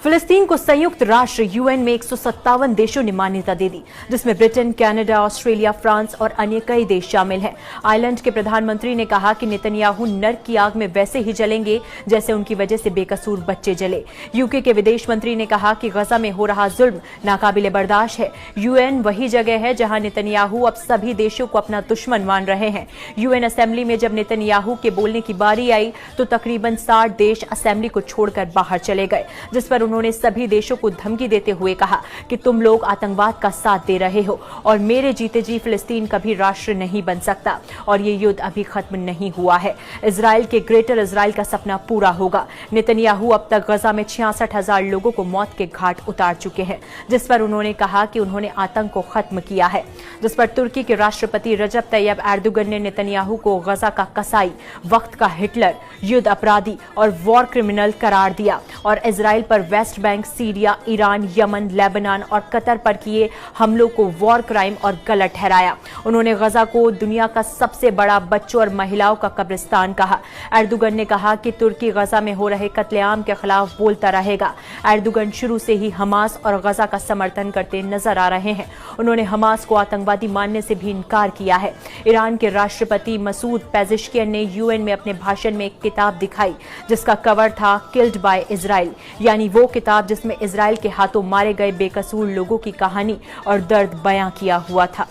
फिलिस्तीन को संयुक्त राष्ट्र यूएन में 157 देशों ने मान्यता दे दी, जिसमें ब्रिटेन, कनाडा, ऑस्ट्रेलिया, फ्रांस और अन्य कई देश शामिल हैं। आयरलैंड के प्रधानमंत्री ने कहा कि नेतन्याहू नर्क की आग में वैसे ही जलेंगे जैसे उनकी वजह से बेकसूर बच्चे जले। यूके के विदेश मंत्री ने कहा कि गजा में हो रहा जुल्म नाकाबिले बर्दाश्त है। यूएन वही जगह है जहां नेतन्याहू अब सभी देशों को अपना दुश्मन मान रहे हैं। यूएन असेंबली में जब नेतन्याहू के बोलने की बारी आई तो तकरीबन 60 देश असेंबली को छोड़कर बाहर चले गए, जिस पर उन्होंने सभी देशों को धमकी देते हुए कहा कि तुम लोग आतंकवाद का साथ दे रहे हो और मेरे जीते जी फिलिस्तीन कभी राष्ट्र नहीं बन सकता और ये युद्ध अभी खत्म नहीं हुआ है। इजराइल के ग्रेटर इजराइल का सपना पूरा होगा। नेतन्याहू अब तक गजा में 66,000 लोगों को मौत के घाट उतार चुके हैं, जिस पर उन्होंने कहा कि उन्होंने आतंक को खत्म किया है, जिस पर तुर्की के राष्ट्रपति रजब तैयब एर्दोगन ने नेतन्याहू को गजा का कसाई, वक्त का हिटलर, युद्ध अपराधी और वॉर क्रिमिनल करार दिया और इजराइल पर West Bank, Syria, Iran, Yemen, Lebanon और कतर पर किए हमलों को वॉर क्राइम और गलत ठहराया। उन्होंने गजा को दुनिया का सबसे बड़ा बच्चों और महिलाओं का कब्रिस्तान कहा। एर्दोगन ने कहा कि तुर्की गजा में हो रहे कत्लेआम के खिलाफ बोलता रहेगा। एर्दोगन शुरू से ही हमास और गजा का समर्थन करते नजर आ रहे हैं। उन्होंने हमास को आतंकवादी मानने से भी इनकार किया है। ईरान के राष्ट्रपति मसूद पेजेश्कियन ने यूएन में अपने भाषण में एक किताब दिखाई जिसका कवर था किल्ड बाय इजराइल, यानी वो किताब जिसमें इजराइल के हाथों मारे गए बेकसूर लोगों की कहानी और दर्द बयां किया हुआ था।